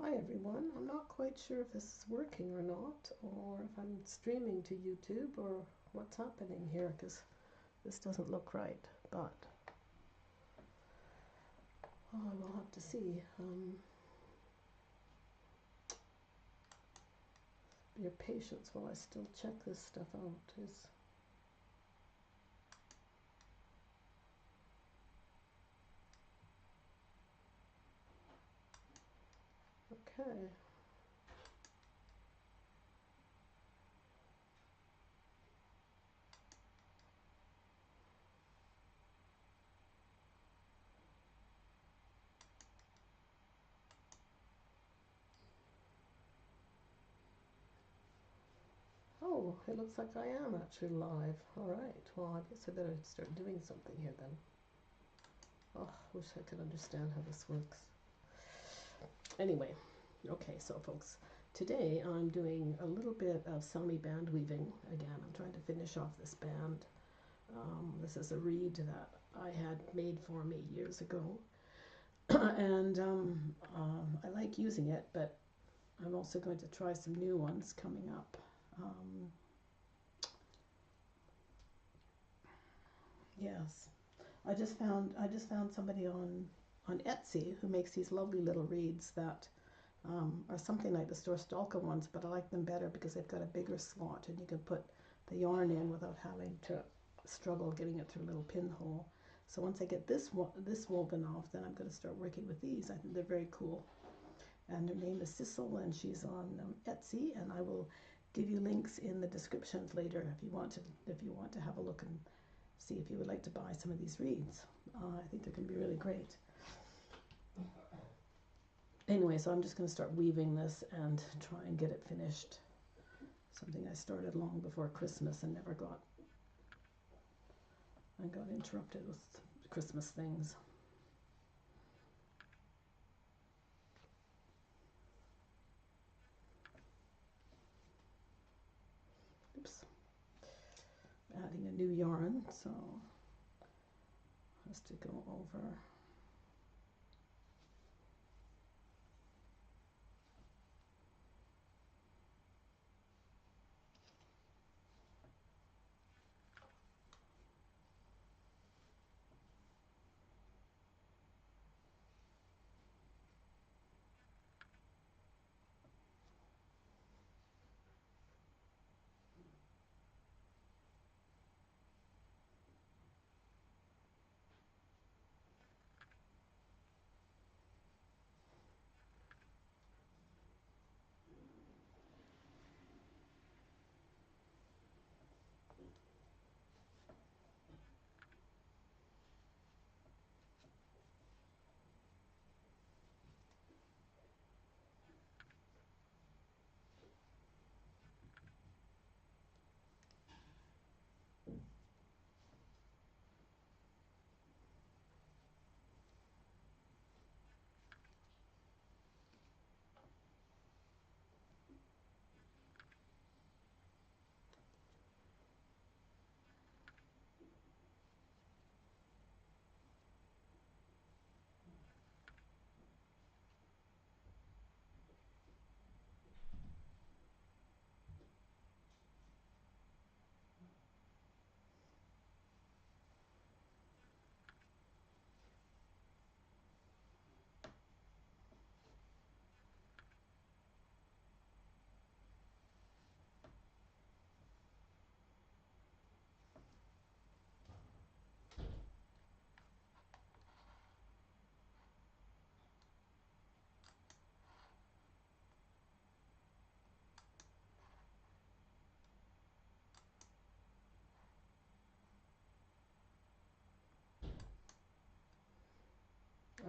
Hi everyone. I'm not quite sure if this is working or not, or if I'm streaming to YouTube, or what's happening here, because this doesn't look right, but I will have to see. Your patience while I still check this stuff out is okay. Oh, it looks like I am actually live. All right. Well, I guess I better start doing something here then. Oh, wish I could understand how this works. Anyway, okay, so folks, today I'm doing a little bit of Sami band weaving again. I'm trying to finish off this band. This is a reed that I had made for me years ago, and I like using it, but I'm also going to try some new ones coming up. Yes, I just found somebody on Etsy who makes these lovely little reeds that are something like the Storstalka ones, but I like them better because they've got a bigger slot and you can put the yarn in without having to struggle getting it through a little pinhole. So once I get this woven off, then I'm going to start working with these. I think they're very cool. And her name is Sissel, and she's on Etsy, and I will give you links in the descriptions later if you want to have a look and see if you would like to buy some of these reeds. I think they're going to be really great. Anyway, so I'm just going to start weaving this and try and get it finished. Something I started long before Christmas and never got. I got interrupted with Christmas things. Oops. Adding a new yarn, so has to go over.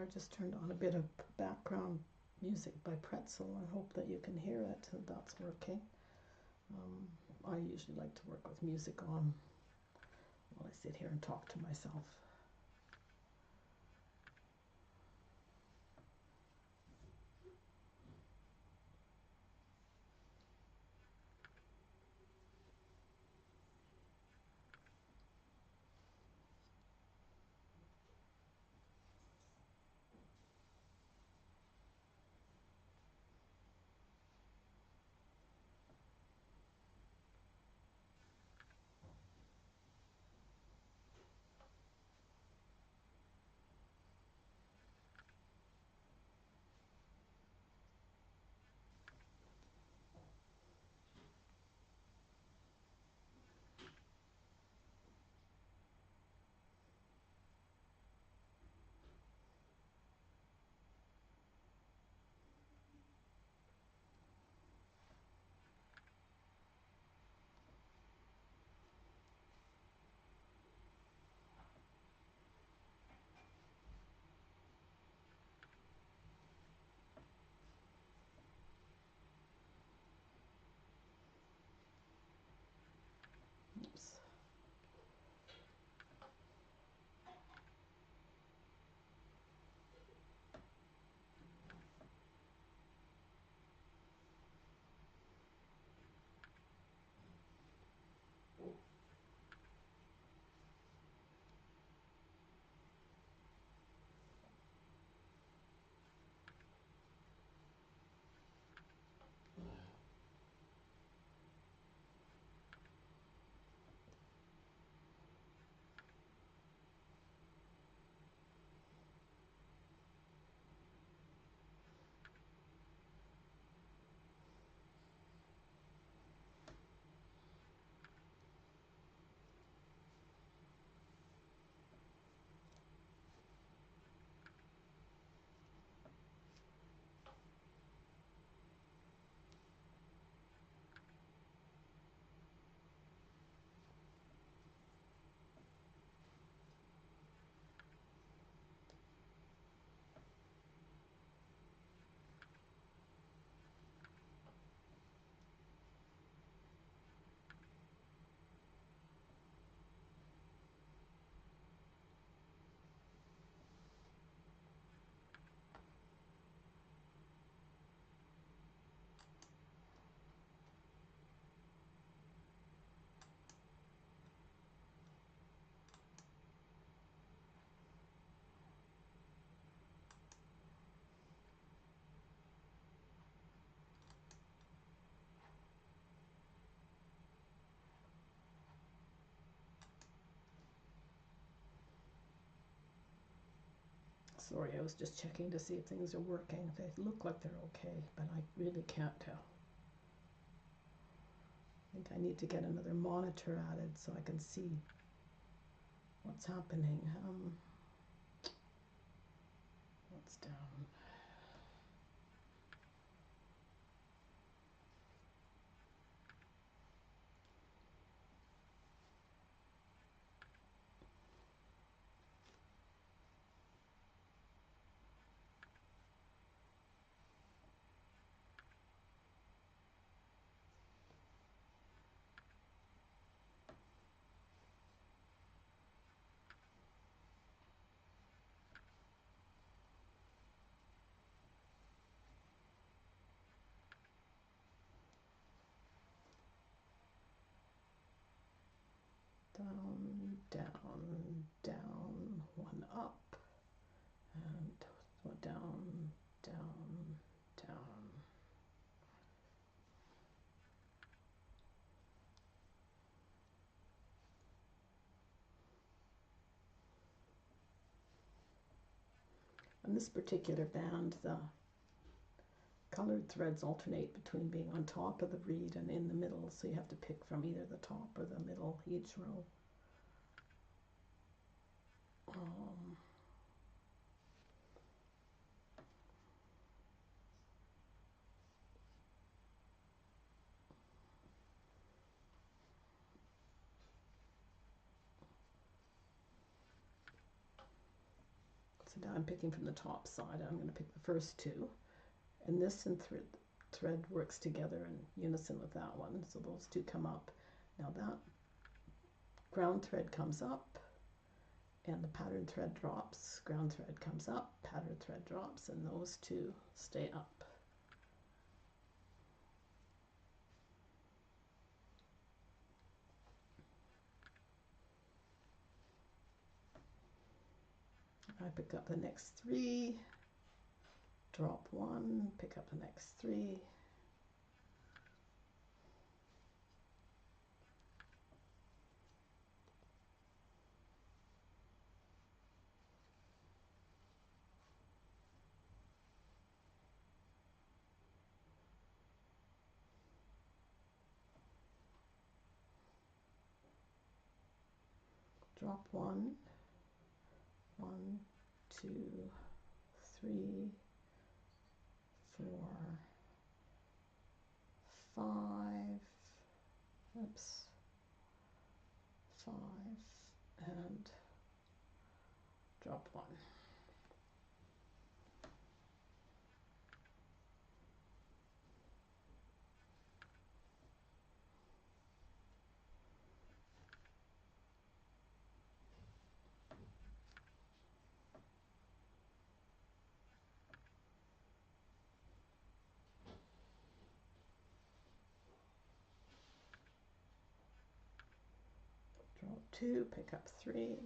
I just turned on a bit of background music by Pretzel. I hope that you can hear it and that's working. I usually like to work with music on while I sit here and talk to myself. Sorry, I was just checking to see if things are working. They look like they're okay, but I really can't tell. I think I need to get another monitor added so I can see what's happening. What's down? Down, down, down, one up, and one down, down, down. On this particular band, the colored threads alternate between being on top of the reed and in the middle, so you have to pick from either the top or the middle each row. So now I'm picking from the top side. I'm going to pick the first two, and this and thread works together in unison with that one, so those two come up. Now that ground thread comes up and the pattern thread drops, ground thread comes up, pattern thread drops, and those two stay up. I pick up the next three, drop one, pick up the next three, drop one, 2, 3, 4, 5, oops, 5, and drop one. Drop two, pick up three,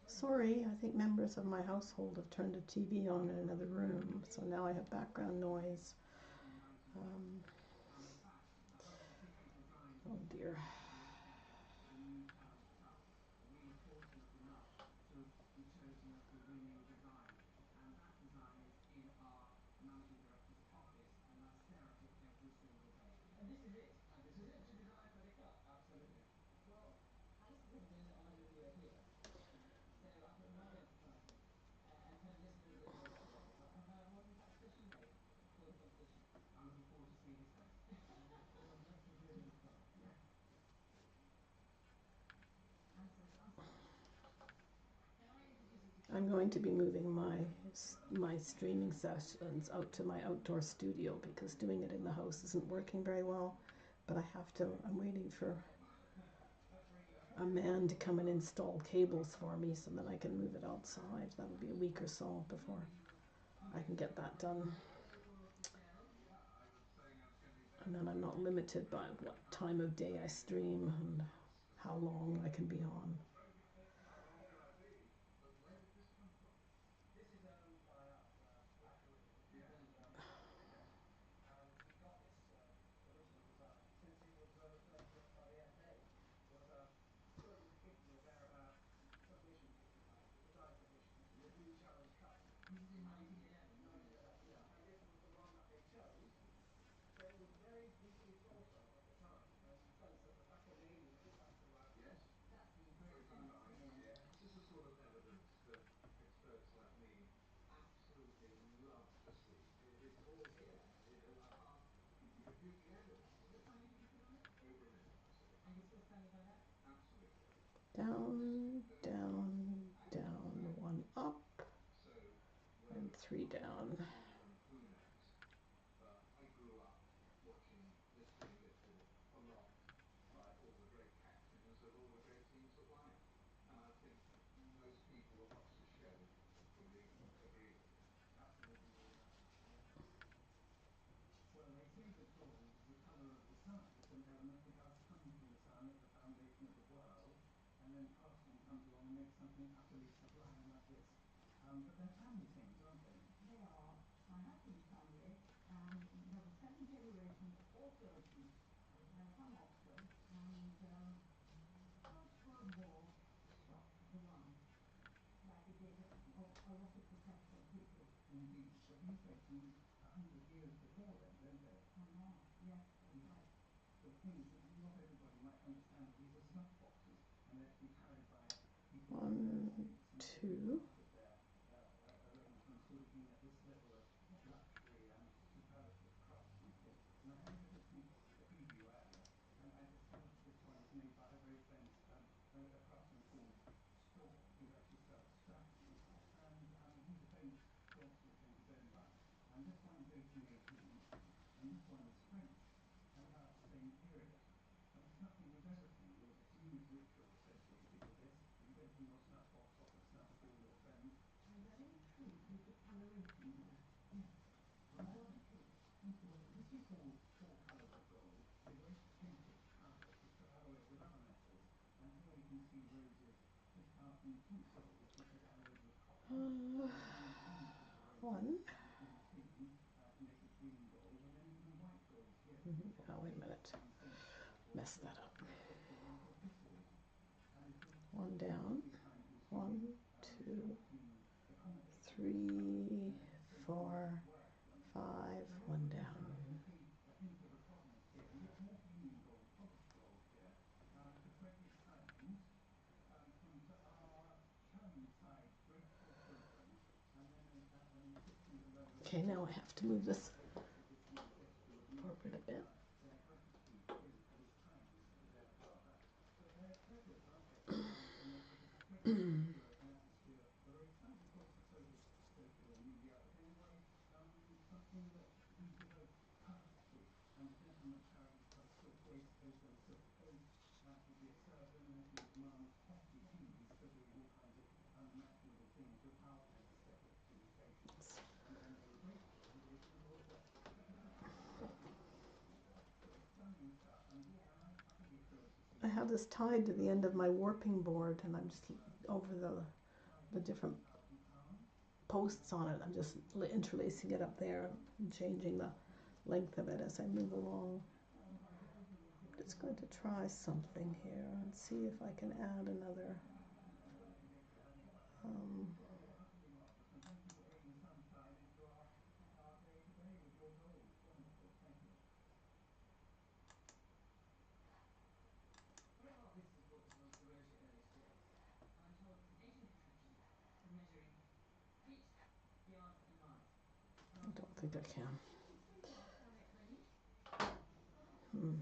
Sorry, I think members of my household have turned the TV on in another room, so now I have background noise. Oh dear. I'm going to be moving my my streaming sessions out to my outdoor studio because doing it in the house isn't working very well. But I have to, I'm waiting for a man to come and install cables for me so that I can move it outside. That'll be a week or so before I can get that done. And then I'm not limited by what time of day I stream and how long I can be on. Down, down, down, one up, and three down. One, two. One. Oh, wait a minute. Messed that up. One down. One, two, three, four, five. One down. Okay, now I have to move this forward a bit. I have this tied to the end of my warping board, and I'm just over the different posts on it. I'm just interlacing it up there and changing the length of it as I move along. I'm just going to try something here and see if I can add another. Um, I don't think I can. Hmm.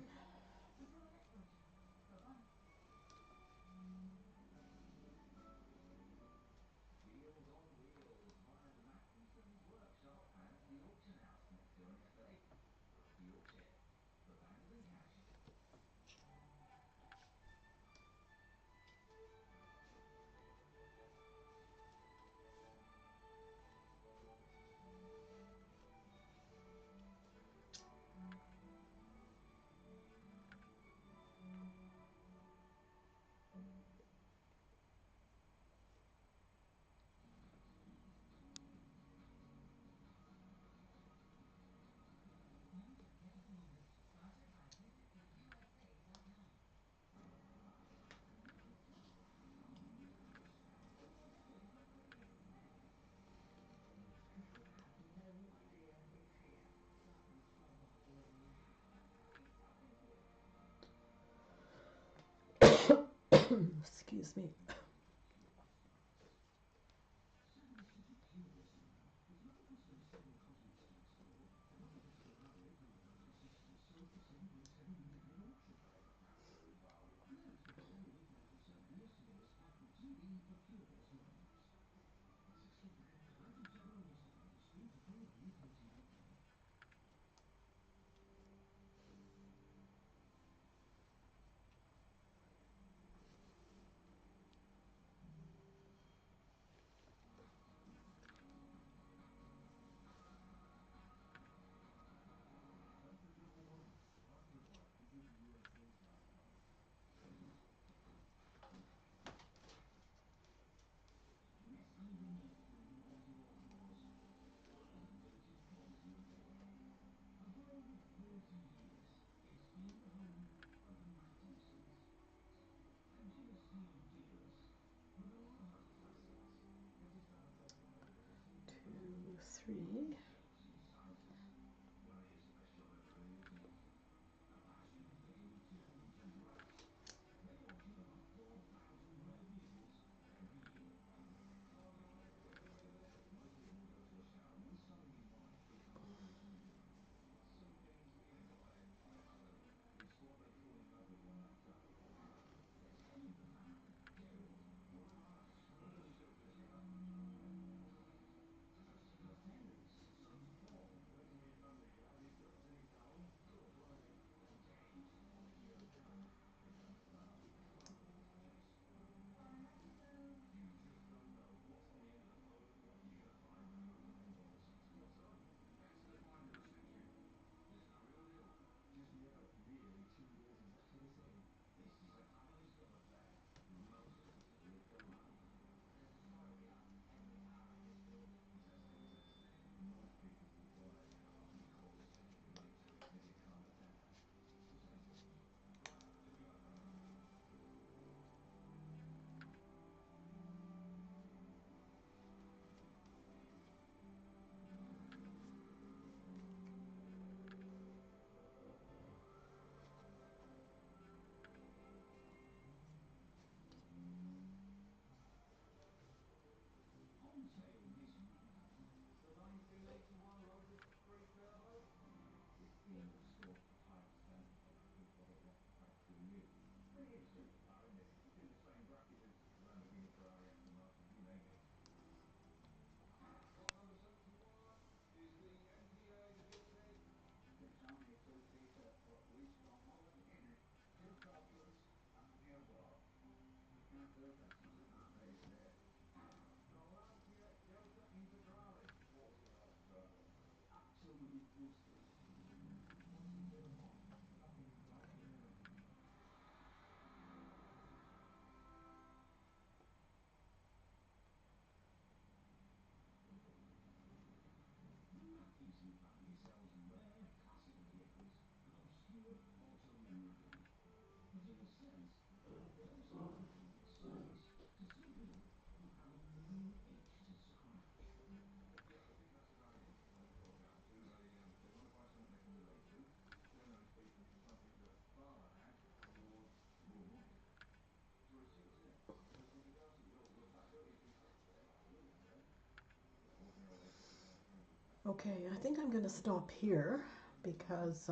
Excuse me. Two, three. Okay, I think I'm going to stop here because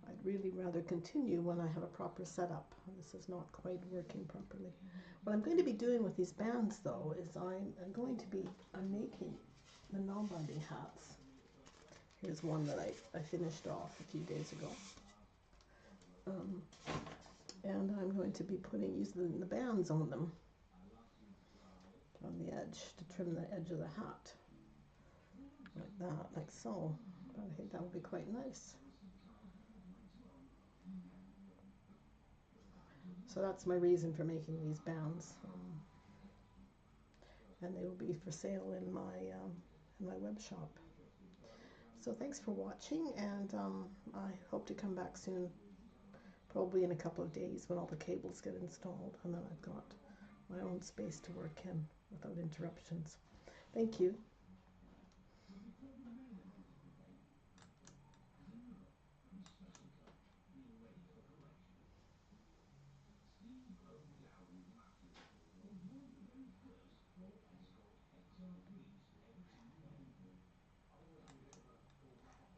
I'd really rather continue when I have a proper setup. This is not quite working properly. What I'm going to be doing with these bands, though, is I'm making the non-binding hats. Here's one that I finished off a few days ago. Um, and I'm going to be using the bands on them, on the edge, to trim the edge of the hat. Like that, like so. I think that would be quite nice. So that's my reason for making these bands. And they will be for sale in my web shop. So thanks for watching, and I hope to come back soon, probably in a couple of days when all the cables get installed, and then I've got my own space to work in without interruptions. Thank you.